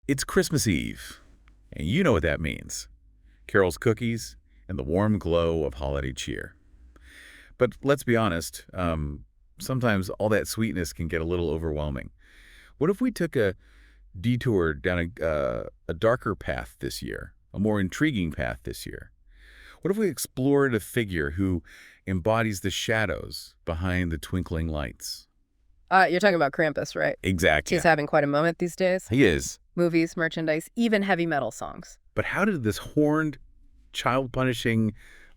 It's Christmas Eve, and you know what that means. Carol's cookies and the warm glow of holiday cheer. But let's be honest, sometimes all that sweetness can get a little overwhelming. What if we took a detour down a darker path this year, a more intriguing path this year? What if we explored a figure who embodies the shadows behind the twinkling lights? You're talking about Krampus, right? Exactly. He's having quite a moment these days. He is. Movies, merchandise, even heavy metal songs. But how did this horned, child-punishing,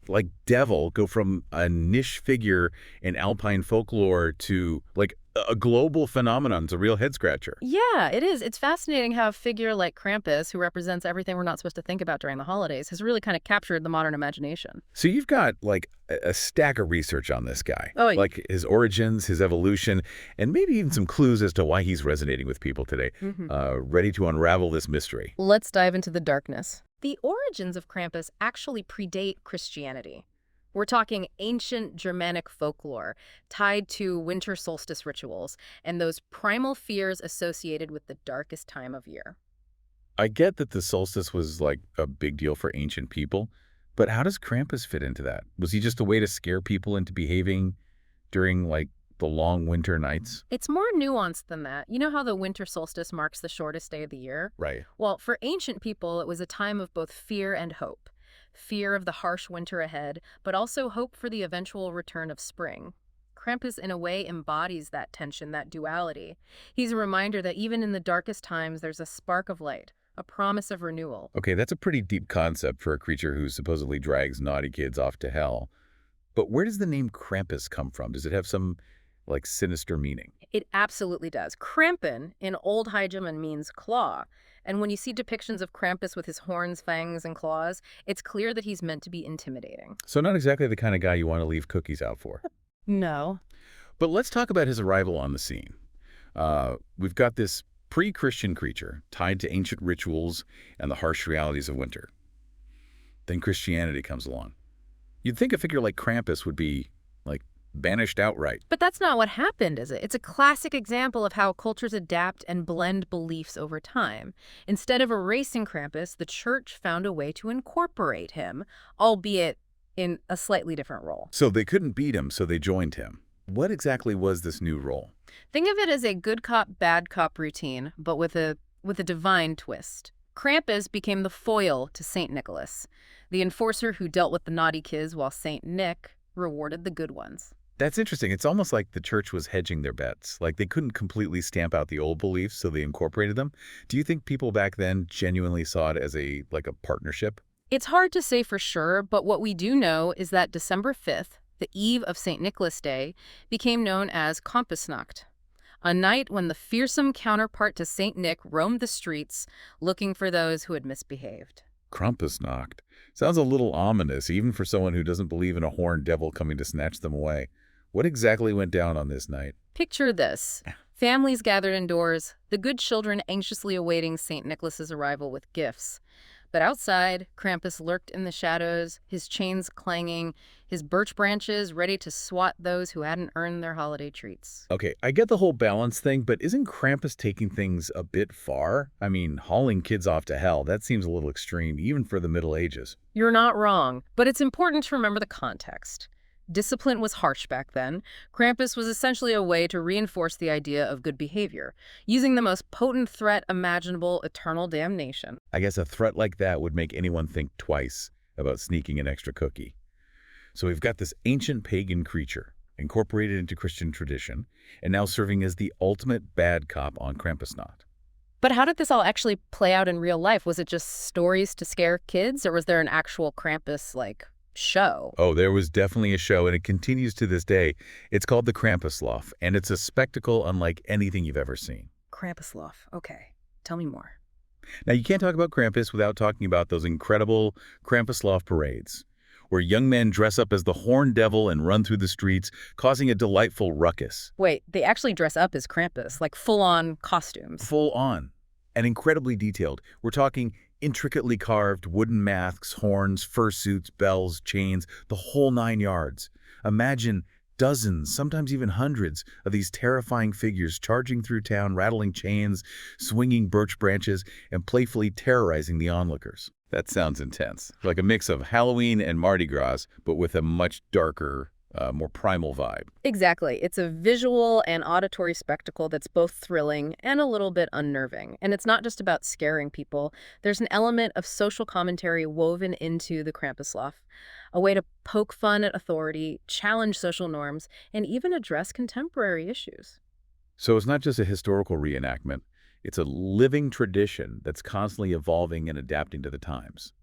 like devil go from a niche figure in Alpine folklore to like a global phenomenon? It's a real head-scratcher. Yeah, it is. It's fascinating how a figure like Krampus, who represents everything we're not supposed to think about during the holidays, has really kind of captured the modern imagination. So you've got like a stack of research on this guy. Oh, yeah. Like his origins, his evolution, and maybe even some clues as to why he's resonating with people today. Ready to unravel this mystery. Let's dive into the darkness. The origins of Krampus actually predate Christianity. We're talking ancient Germanic folklore tied to winter solstice rituals and those primal fears associated with the darkest time of year. I get that the solstice was like a big deal for ancient people, but how does Krampus fit into that? Was he just a way to scare people into behaving during like the long winter nights? It's more nuanced than that. You know how the winter solstice marks the shortest day of the year? Right. Well, for ancient people, it was a time of both fear and hope. Fear of the harsh winter ahead, but also hope for the eventual return of spring. Krampus, in a way, embodies that tension, that duality. He's a reminder that even in the darkest times, there's a spark of light, a promise of renewal. Okay, that's a pretty deep concept for a creature who supposedly drags naughty kids off to hell. But where does the name Krampus come from? Does it have some, like, sinister meaning? It absolutely does. Krampen in Old High German means claw. And when you see depictions of Krampus with his horns, fangs, and claws, it's clear that he's meant to be intimidating. So not exactly the kind of guy you want to leave cookies out for. No. But let's talk about his arrival on the scene. We've got this pre-Christian creature tied to ancient rituals and the harsh realities of winter. Then Christianity comes along. You'd think a figure like Krampus would be, like, banished outright. But that's not what happened, is it? It's a classic example of how cultures adapt and blend beliefs over time. Instead of erasing Krampus, the church found a way to incorporate him, albeit in a slightly different role. So they couldn't beat him, so they joined him. What exactly was this new role? Think of it as a good cop, bad cop routine, but with a divine twist. Krampus became the foil to St. Nicholas, the enforcer who dealt with the naughty kids while St. Nick rewarded the good ones. That's interesting. It's almost like the church was hedging their bets. Like they couldn't completely stamp out the old beliefs, so they incorporated them. Do you think people back then genuinely saw it as a partnership? It's hard to say for sure, but what we do know is that December 5th, the eve of St. Nicholas Day, became known as Krampusnacht, a night when the fearsome counterpart to St. Nick roamed the streets looking for those who had misbehaved. Krampusnacht. Sounds a little ominous, even for someone who doesn't believe in a horned devil coming to snatch them away. What exactly went down on this night? Picture this. Families gathered indoors, the good children anxiously awaiting St. Nicholas's arrival with gifts. But outside, Krampus lurked in the shadows, his chains clanging, his birch branches ready to swat those who hadn't earned their holiday treats. Okay, I get the whole balance thing, but isn't Krampus taking things a bit far? I mean, hauling kids off to hell, that seems a little extreme, even for the Middle Ages. You're not wrong, but it's important to remember the context. Discipline was harsh back then. Krampus was essentially a way to reinforce the idea of good behavior, using the most potent threat imaginable, eternal damnation. I guess a threat like that would make anyone think twice about sneaking an extra cookie. So we've got this ancient pagan creature, incorporated into Christian tradition, and now serving as the ultimate bad cop on Krampusnacht. But how did this all actually play out in real life? Was it just stories to scare kids, or was there an actual Krampus, show? Oh, there was definitely a show, and it continues to this day. It's called the Krampusnacht, and it's a spectacle unlike anything you've ever seen. Krampusnacht. Okay. Tell me more. Now, you can't talk about Krampus without talking about those incredible Krampusnacht parades, where young men dress up as the horned devil and run through the streets, causing a delightful ruckus. Wait, they actually dress up as Krampus, like full-on costumes. Full on. And incredibly detailed. We're talking intricately carved wooden masks, horns, fursuits, bells, chains, the whole 9 yards. Imagine Dozens, sometimes even hundreds, of these terrifying figures charging through town, rattling chains, swinging birch branches, and playfully terrorizing the onlookers. That sounds intense. Like a mix of Halloween and Mardi Gras, but with a much darker, more primal vibe. Exactly. It's a visual and auditory spectacle that's both thrilling and a little bit unnerving. And it's not just about scaring people. There's an element of social commentary woven into the Krampusnacht, a way to poke fun at authority, challenge social norms, and even address contemporary issues. So it's not just a historical reenactment, it's a living tradition that's constantly evolving and adapting to the times.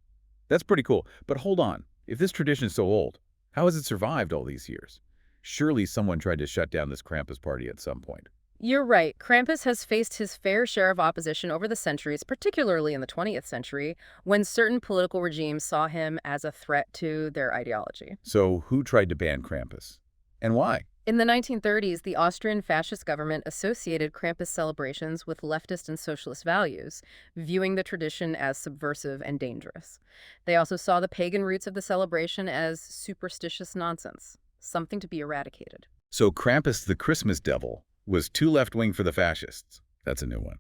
That's pretty cool. But hold on, if this tradition is so old, how has it survived all these years? Surely someone tried to shut down this Krampus party at some point. You're right. Krampus has faced his fair share of opposition over the centuries, particularly in the 20th century, when certain political regimes saw him as a threat to their ideology. So who tried to ban Krampus? And why? In the 1930s, the Austrian fascist government associated Krampus celebrations with leftist and socialist values, viewing the tradition as subversive and dangerous. They also saw the pagan roots of the celebration as superstitious nonsense, something to be eradicated. So Krampus the Christmas devil was too left-wing for the fascists. That's a new one.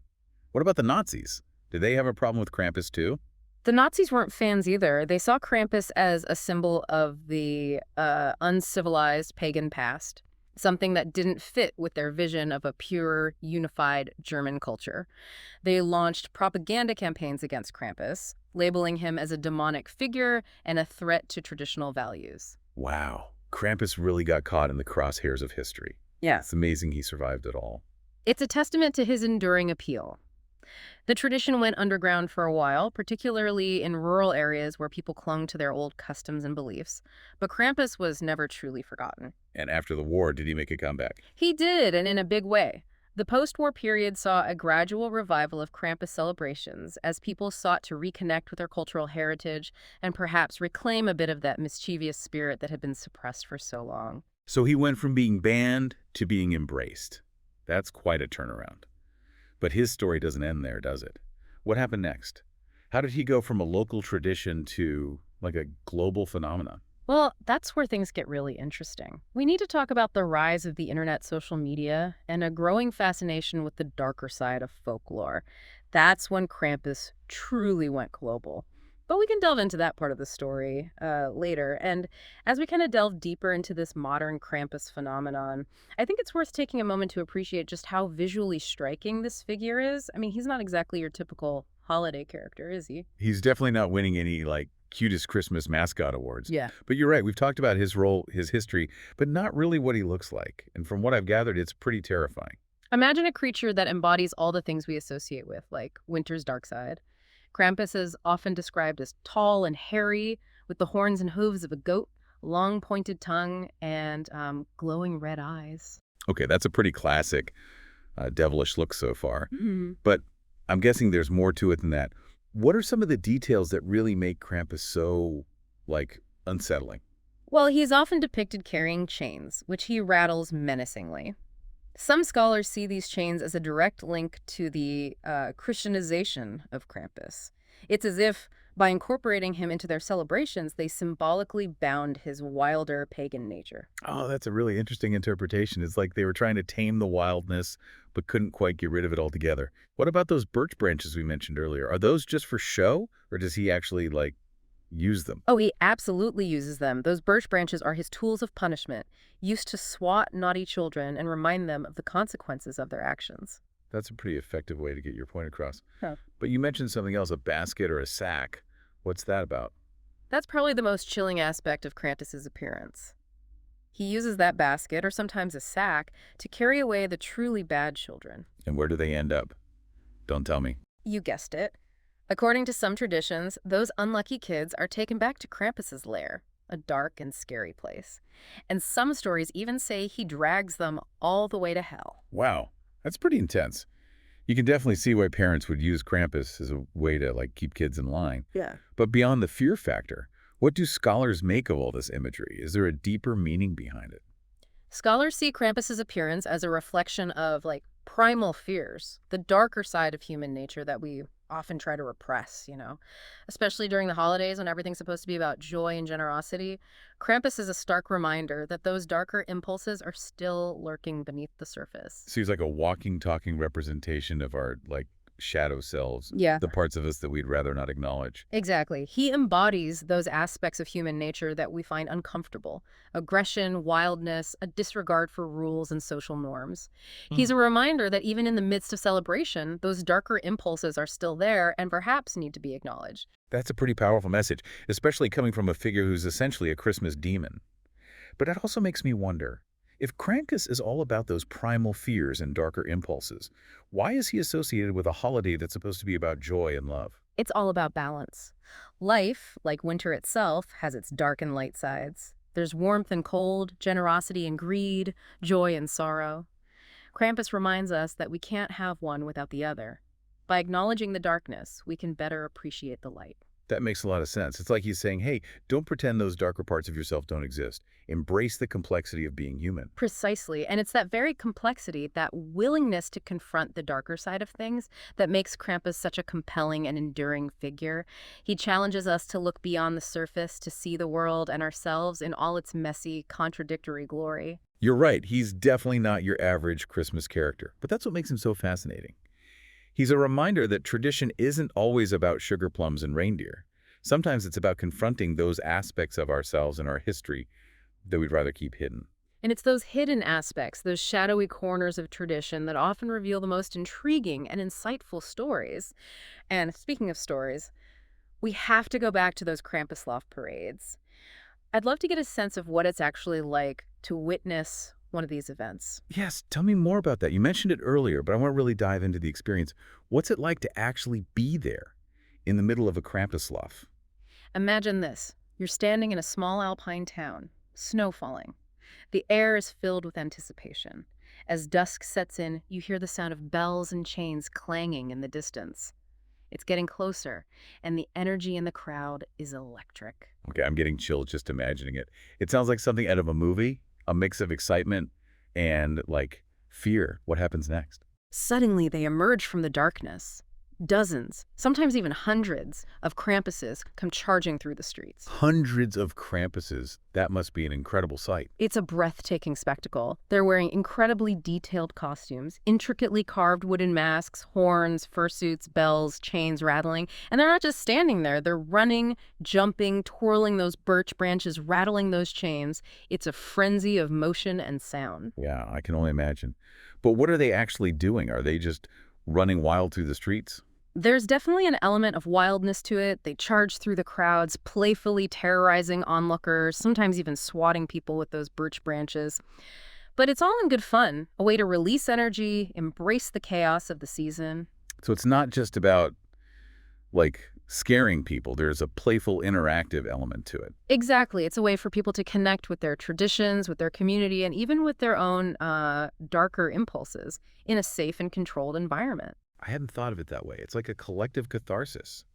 What about the Nazis? Did they have a problem with Krampus too? The Nazis weren't fans either. They saw Krampus as a symbol of the uncivilized pagan past, something that didn't fit with their vision of a pure, unified German culture. They launched propaganda campaigns against Krampus, labeling him as a demonic figure and a threat to traditional values. Wow. Krampus really got caught in the crosshairs of history. Yes. It's amazing he survived it all. It's a testament to his enduring appeal. The tradition went underground for a while, particularly in rural areas where people clung to their old customs and beliefs. But Krampus was never truly forgotten. And after the war, did he make a comeback? He did, and in a big way. The post-war period saw a gradual revival of Krampus celebrations as people sought to reconnect with their cultural heritage and perhaps reclaim a bit of that mischievous spirit that had been suppressed for so long. So he went from being banned to being embraced. That's quite a turnaround. But his story doesn't end there, does it? What happened next? How did he go from a local tradition to, like, a global phenomenon? Well, that's where things get really interesting. We need to talk about the rise of the internet, social media, and a growing fascination with the darker side of folklore. That's when Krampus truly went global. But we can delve into that part of the story later. And as we kind of delve deeper into this modern Krampus phenomenon, I think it's worth taking a moment to appreciate just how visually striking this figure is. I mean, he's not exactly your typical holiday character, is he? He's definitely not winning any, like, cutest Christmas mascot awards. Yeah. But you're right. We've talked about his role, his history, but not really what he looks like. And from what I've gathered, it's pretty terrifying. Imagine a creature that embodies all the things we associate with, like winter's dark side. Krampus is often described as tall and hairy, with the horns and hooves of a goat, long pointed tongue, and glowing red eyes. Okay, that's a pretty classic devilish look so far. Mm-hmm. But I'm guessing there's more to it than that. What are some of the details that really make Krampus so, like, unsettling? Well, he's often depicted carrying chains, which he rattles menacingly. Some scholars see these chains as a direct link to the Christianization of Krampus. It's as if, by incorporating him into their celebrations, they symbolically bound his wilder pagan nature. Oh, that's a really interesting interpretation. It's like they were trying to tame the wildness, but couldn't quite get rid of it altogether. What about those birch branches we mentioned earlier? Are those just for show, or does he actually, like, use them? Oh, he absolutely uses them. Those birch branches are his tools of punishment, used to swat naughty children and remind them of the consequences of their actions. That's a pretty effective way to get your point across. Huh. But you mentioned something else, a basket or a sack. What's that about? That's probably the most chilling aspect of Krampus's appearance. He uses that basket, or sometimes a sack, to carry away the truly bad children. And where do they end up? Don't tell me. You guessed it. According to some traditions, those unlucky kids are taken back to Krampus's lair, a dark and scary place. And some stories even say he drags them all the way to hell. Wow, that's pretty intense. You can definitely see why parents would use Krampus as a way to, like, keep kids in line. Yeah. But beyond the fear factor, what do scholars make of all this imagery? Is there a deeper meaning behind it? Scholars see Krampus's appearance as a reflection of, like, primal fears, the darker side of human nature that we often try to repress. Especially during the holidays when everything's supposed to be about joy and generosity. Krampus is a stark reminder that those darker impulses are still lurking beneath the surface. Seems like a walking, talking representation of our, like, shadow selves, Yeah. the parts of us that we'd rather not acknowledge. Exactly. He embodies those aspects of human nature that we find uncomfortable: aggression, wildness, a disregard for rules and social norms. Hmm. He's a reminder that even in the midst of celebration, those darker impulses are still there and perhaps need to be acknowledged. That's a pretty powerful message, especially coming from a figure who's essentially a Christmas demon. But it also makes me wonder, if Krampus is all about those primal fears and darker impulses, why is he associated with a holiday that's supposed to be about joy and love? It's all about balance. Life, like winter itself, has its dark and light sides. There's warmth and cold, generosity and greed, joy and sorrow. Krampus reminds us that we can't have one without the other. By acknowledging the darkness, we can better appreciate the light. That makes a lot of sense. It's like he's saying, hey, don't pretend those darker parts of yourself don't exist. Embrace the complexity of being human. Precisely. And it's that very complexity, that willingness to confront the darker side of things, that makes Krampus such a compelling and enduring figure. He challenges us to look beyond the surface, to see the world and ourselves in all its messy, contradictory glory. You're right, he's definitely not your average Christmas character, but that's what makes him so fascinating. He's a reminder that tradition isn't always about sugar plums and reindeer. Sometimes it's about confronting those aspects of ourselves and our history that we'd rather keep hidden. And it's those hidden aspects, those shadowy corners of tradition that often reveal the most intriguing and insightful stories. And speaking of stories, we have to go back to those Krampusnacht parades. I'd love to get a sense of what it's actually like to witness one of these events. Yes, tell me more about that. You mentioned it earlier, but I want to really dive into the experience. What's it like to actually be there in the middle of a Krampusnacht? Imagine this. You're standing in a small alpine town, snow falling. The air is filled with anticipation. As dusk sets in, you hear the sound of bells and chains clanging in the distance. It's getting closer, and the energy in the crowd is electric. Okay, I'm getting chills just imagining it. It sounds like something out of a movie, a mix of excitement and, like, fear. What happens next? Suddenly, they emerge from the darkness. Dozens, sometimes even hundreds, of Krampuses come charging through the streets. Hundreds of Krampuses. That must be an incredible sight. It's a breathtaking spectacle. They're wearing incredibly detailed costumes, intricately carved wooden masks, horns, fursuits, bells, chains rattling. And they're not just standing there. They're running, jumping, twirling those birch branches, rattling those chains. It's a frenzy of motion and sound. Yeah, I can only imagine. But what are they actually doing? Are they just running wild through the streets? There's definitely an element of wildness to it. They charge through the crowds, playfully terrorizing onlookers, sometimes even swatting people with those birch branches. But it's all in good fun, a way to release energy, embrace the chaos of the season. So it's not just about, like, scaring people. There's a playful, interactive element to it. Exactly. It's a way for people to connect with their traditions, with their community, and even with their own darker impulses in a safe and controlled environment. I hadn't thought of it that way. It's like a collective catharsis,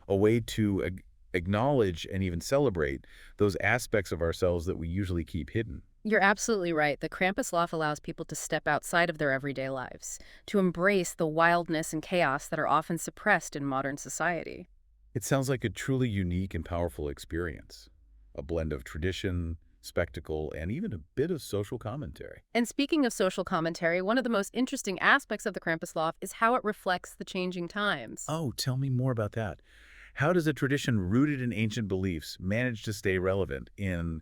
a way to acknowledge and even celebrate those aspects of ourselves that we usually keep hidden. You're absolutely right. The Krampusnacht allows people to step outside of their everyday lives, to embrace the wildness and chaos that are often suppressed in modern society. It sounds like a truly unique and powerful experience, a blend of tradition, spectacle, and even a bit of social commentary. And speaking of social commentary, one of the most interesting aspects of the Krampusnacht is how it reflects the changing times. Oh, tell me more about that. How does a tradition rooted in ancient beliefs manage to stay relevant in,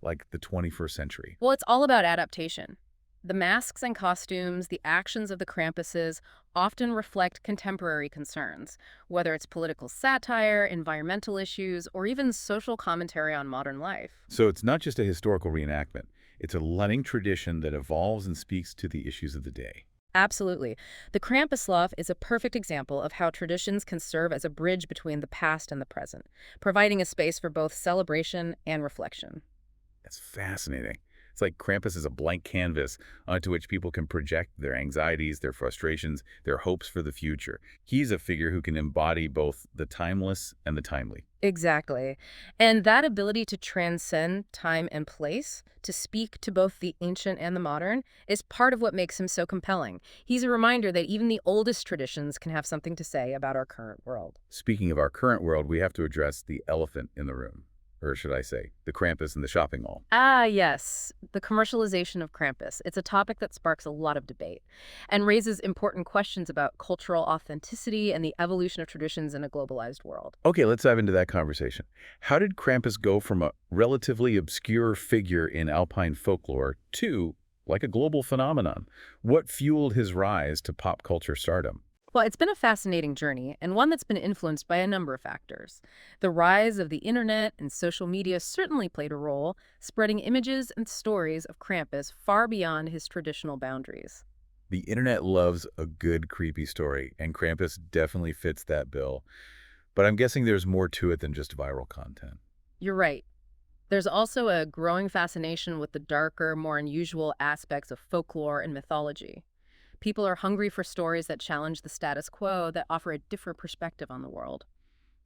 like, the 21st century? Well, it's all about adaptation. The masks and costumes, the actions of the Krampuses often reflect contemporary concerns, whether it's political satire, environmental issues, or even social commentary on modern life. So it's not just a historical reenactment. It's a living tradition that evolves and speaks to the issues of the day. Absolutely. The Krampusnacht is a perfect example of how traditions can serve as a bridge between the past and the present, providing a space for both celebration and reflection. That's fascinating. It's like Krampus is a blank canvas onto which people can project their anxieties, their frustrations, their hopes for the future. He's a figure who can embody both the timeless and the timely. Exactly. And that ability to transcend time and place, to speak to both the ancient and the modern, is part of what makes him so compelling. He's a reminder that even the oldest traditions can have something to say about our current world. Speaking of our current world, we have to address the elephant in the room. Or should I say, the Krampus in the shopping mall. Ah, yes, the commercialization of Krampus. It's a topic that sparks a lot of debate and raises important questions about cultural authenticity and the evolution of traditions in a globalized world. Okay, let's dive into that conversation. How did Krampus go from a relatively obscure figure in Alpine folklore to, like, a global phenomenon? What fueled his rise to pop culture stardom? Well, it's been a fascinating journey, and one that's been influenced by a number of factors. The rise of the internet and social media certainly played a role, spreading images and stories of Krampus far beyond his traditional boundaries. The internet loves a good creepy story, and Krampus definitely fits that bill. But I'm guessing there's more to it than just viral content. You're right. There's also a growing fascination with the darker, more unusual aspects of folklore and mythology. People are hungry for stories that challenge the status quo, that offer a different perspective on the world.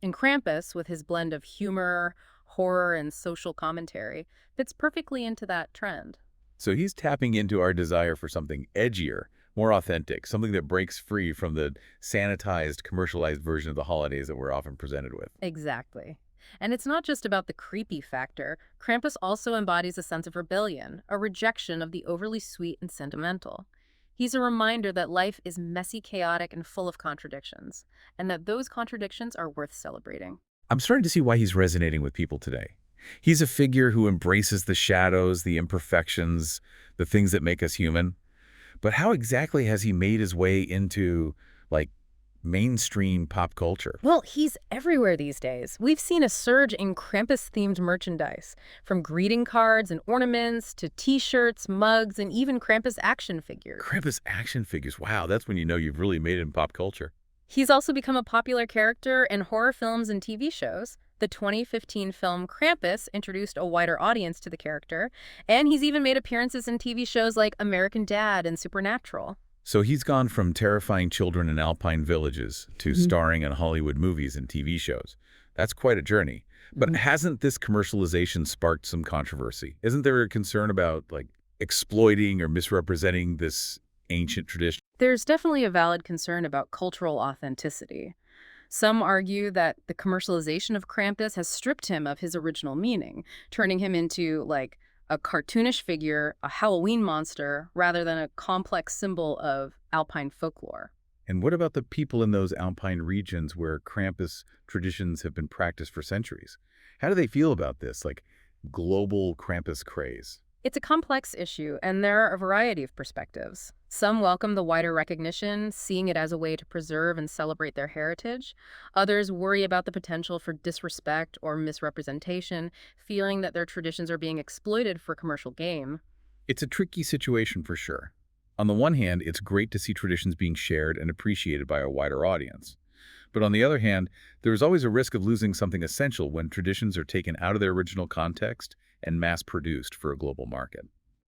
And Krampus, with his blend of humor, horror, and social commentary, fits perfectly into that trend. So he's tapping into our desire for something edgier, more authentic, something that breaks free from the sanitized, commercialized version of the holidays that we're often presented with. Exactly. And it's not just about the creepy factor. Krampus also embodies a sense of rebellion, a rejection of the overly sweet and sentimental. He's a reminder that life is messy, chaotic, and full of contradictions, and that those contradictions are worth celebrating. I'm starting to see why he's resonating with people today. He's a figure who embraces the shadows, the imperfections, the things that make us human. But how exactly has he made his way into, like, mainstream pop culture? Well, he's everywhere these days. We've seen a surge in Krampus-themed merchandise, from greeting cards and ornaments to T-shirts, mugs, and even Krampus action figures. Krampus action figures. Wow, that's when you know you've really made it in pop culture. He's also become a popular character in horror films and TV shows. The 2015 film Krampus introduced a wider audience to the character, and he's even made appearances in TV shows like American Dad and Supernatural. So he's gone from terrifying children in Alpine villages to starring in Hollywood movies and TV shows. That's quite a journey. But hasn't this commercialization sparked some controversy? Isn't there a concern about, like, exploiting or misrepresenting this ancient tradition? There's definitely a valid concern about cultural authenticity. Some argue that the commercialization of Krampus has stripped him of his original meaning, turning him into, like, a cartoonish figure, a Halloween monster, rather than a complex symbol of Alpine folklore. And what about the people in those Alpine regions where Krampus traditions have been practiced for centuries? How do they feel about this, like, global Krampus craze? It's a complex issue, and there are a variety of perspectives. Some welcome the wider recognition, seeing it as a way to preserve and celebrate their heritage. Others worry about the potential for disrespect or misrepresentation, feeling that their traditions are being exploited for commercial gain. It's a tricky situation for sure. On the one hand, it's great to see traditions being shared and appreciated by a wider audience. But on the other hand, there is always a risk of losing something essential when traditions are taken out of their original context and mass-produced for a global market.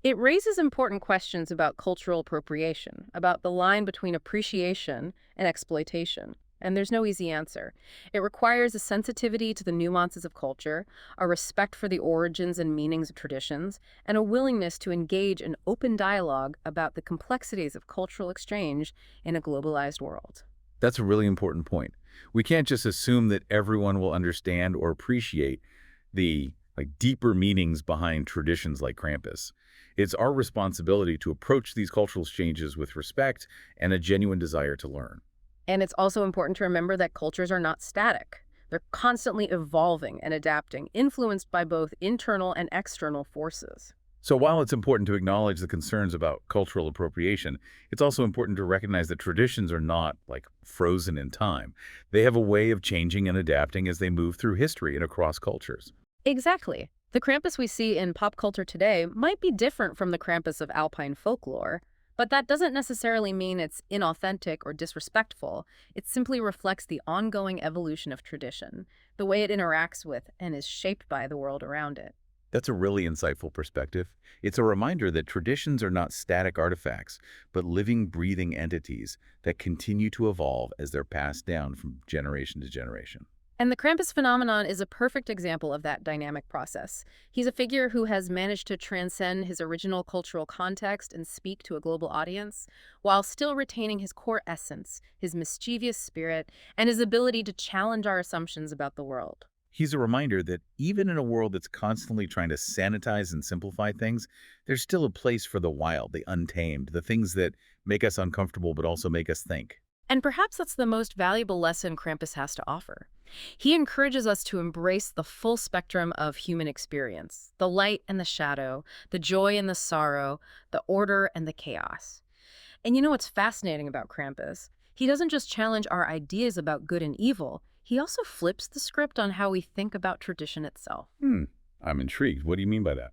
It raises important questions about cultural appropriation, about the line between appreciation and exploitation. And there's no easy answer. It requires a sensitivity to the nuances of culture, a respect for the origins and meanings of traditions, and a willingness to engage in open dialogue about the complexities of cultural exchange in a globalized world. That's a really important point. We can't just assume that everyone will understand or appreciate the, like, deeper meanings behind traditions like Krampus. It's our responsibility to approach these cultural exchanges with respect and a genuine desire to learn. And it's also important to remember that cultures are not static. They're constantly evolving and adapting, influenced by both internal and external forces. So while it's important to acknowledge the concerns about cultural appropriation, it's also important to recognize that traditions are not, like, frozen in time. They have a way of changing and adapting as they move through history and across cultures. Exactly. The Krampus we see in pop culture today might be different from the Krampus of Alpine folklore, but that doesn't necessarily mean it's inauthentic or disrespectful. It simply reflects the ongoing evolution of tradition, the way it interacts with and is shaped by the world around it. That's a really insightful perspective. It's a reminder that traditions are not static artifacts, but living, breathing entities that continue to evolve as they're passed down from generation to generation. And the Krampus phenomenon is a perfect example of that dynamic process. He's a figure who has managed to transcend his original cultural context and speak to a global audience, while still retaining his core essence, his mischievous spirit, and his ability to challenge our assumptions about the world. He's a reminder that even in a world that's constantly trying to sanitize and simplify things, there's still a place for the wild, the untamed, the things that make us uncomfortable but also make us think. And perhaps that's the most valuable lesson Krampus has to offer. He encourages us to embrace the full spectrum of human experience, the light and the shadow, the joy and the sorrow, the order and the chaos. And you know what's fascinating about Krampus? He doesn't just challenge our ideas about good and evil, he also flips the script on how we think about tradition itself. I'm intrigued. What do you mean by that?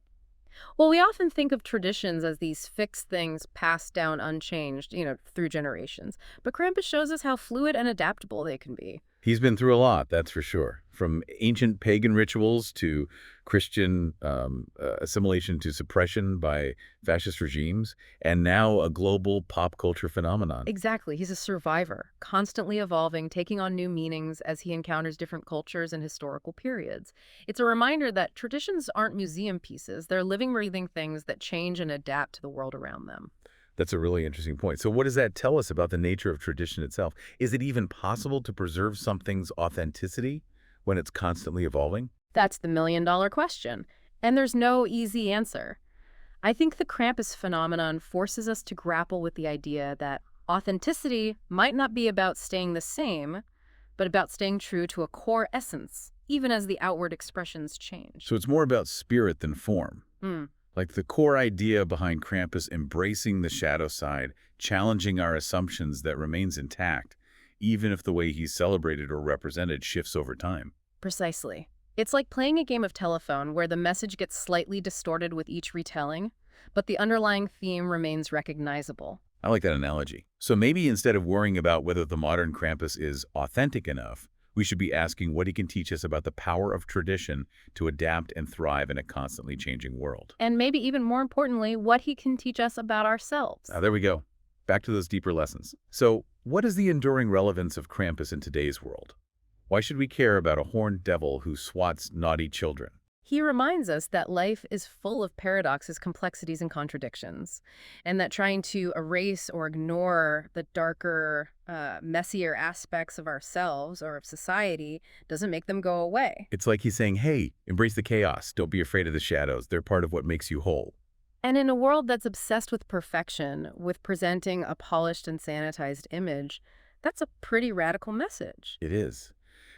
Well, we often think of traditions as these fixed things passed down unchanged, through generations. But Krampus shows us how fluid and adaptable they can be. He's been through a lot, that's for sure. From ancient pagan rituals to Christian assimilation to suppression by fascist regimes, and now a global pop culture phenomenon. Exactly. He's a survivor, constantly evolving, taking on new meanings as he encounters different cultures and historical periods. It's a reminder that traditions aren't museum pieces. They're living, breathing things that change and adapt to the world around them. That's a really interesting point. So what does that tell us about the nature of tradition itself? Is it even possible to preserve something's authenticity when it's constantly evolving? That's the million-dollar question. And there's no easy answer. I think the Krampus phenomenon forces us to grapple with the idea that authenticity might not be about staying the same, but about staying true to a core essence, even as the outward expressions change. So it's more about spirit than form. Hmm. Like the core idea behind Krampus embracing the shadow side, challenging our assumptions that remains intact, even if the way he's celebrated or represented shifts over time. Precisely. It's like playing a game of telephone where the message gets slightly distorted with each retelling, but the underlying theme remains recognizable. I like that analogy. So maybe instead of worrying about whether the modern Krampus is authentic enough, we should be asking what he can teach us about the power of tradition to adapt and thrive in a constantly changing world. And maybe even more importantly, what he can teach us about ourselves. There we go. Back to those deeper lessons. So what is the enduring relevance of Krampus in today's world? Why should we care about a horned devil who swats naughty children? He reminds us that life is full of paradoxes, complexities, and contradictions, and that trying to erase or ignore the darker, messier aspects of ourselves or of society doesn't make them go away. It's like he's saying, hey, embrace the chaos. Don't be afraid of the shadows. They're part of what makes you whole. And in a world that's obsessed with perfection, with presenting a polished and sanitized image, that's a pretty radical message. It is.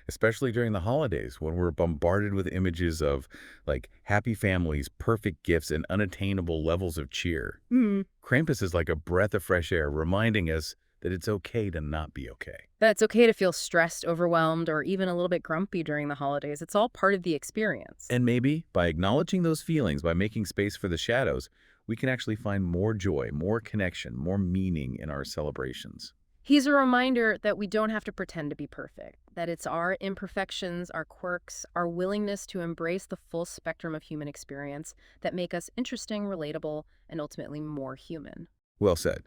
Especially during the holidays when we're bombarded with images of like happy families, perfect gifts, and unattainable levels of cheer. Krampus is like a breath of fresh air reminding us that it's okay to not be okay. That it's okay to feel stressed, overwhelmed, or even a little bit grumpy during the holidays. It's all part of the experience. And maybe by acknowledging those feelings, by making space for the shadows, we can actually find more joy, more connection, more meaning in our celebrations. He's a reminder that we don't have to pretend to be perfect, that it's our imperfections, our quirks, our willingness to embrace the full spectrum of human experience that make us interesting, relatable, and ultimately more human. Well said.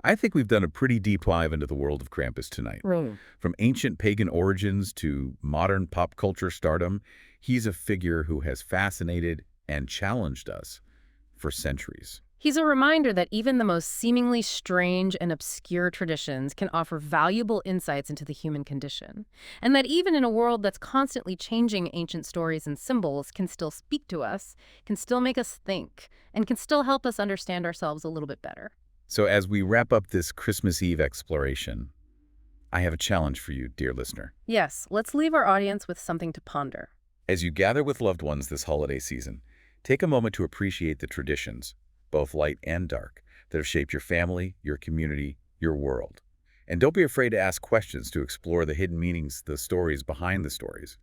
I think we've done a pretty deep dive into the world of Krampus tonight. From ancient pagan origins to modern pop culture stardom, he's a figure who has fascinated and challenged us for centuries. He's a reminder that even the most seemingly strange and obscure traditions can offer valuable insights into the human condition, and that even in a world that's constantly changing, ancient stories and symbols can still speak to us, can still make us think, and can still help us understand ourselves a little bit better. So as we wrap up this Christmas Eve exploration, I have a challenge for you, dear listener. Yes, let's leave our audience with something to ponder. As you gather with loved ones this holiday season, take a moment to appreciate the traditions, both light and dark, that have shaped your family, your community, your world. And don't be afraid to ask questions to explore the hidden meanings, the stories behind the stories.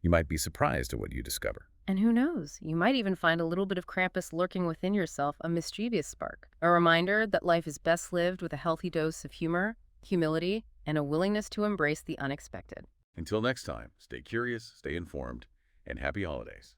You might be surprised at what you discover. And who knows, you might even find a little bit of Krampus lurking within yourself, a mischievous spark. A reminder that life is best lived with a healthy dose of humor, humility, and a willingness to embrace the unexpected. Until next time, stay curious, stay informed, and happy holidays.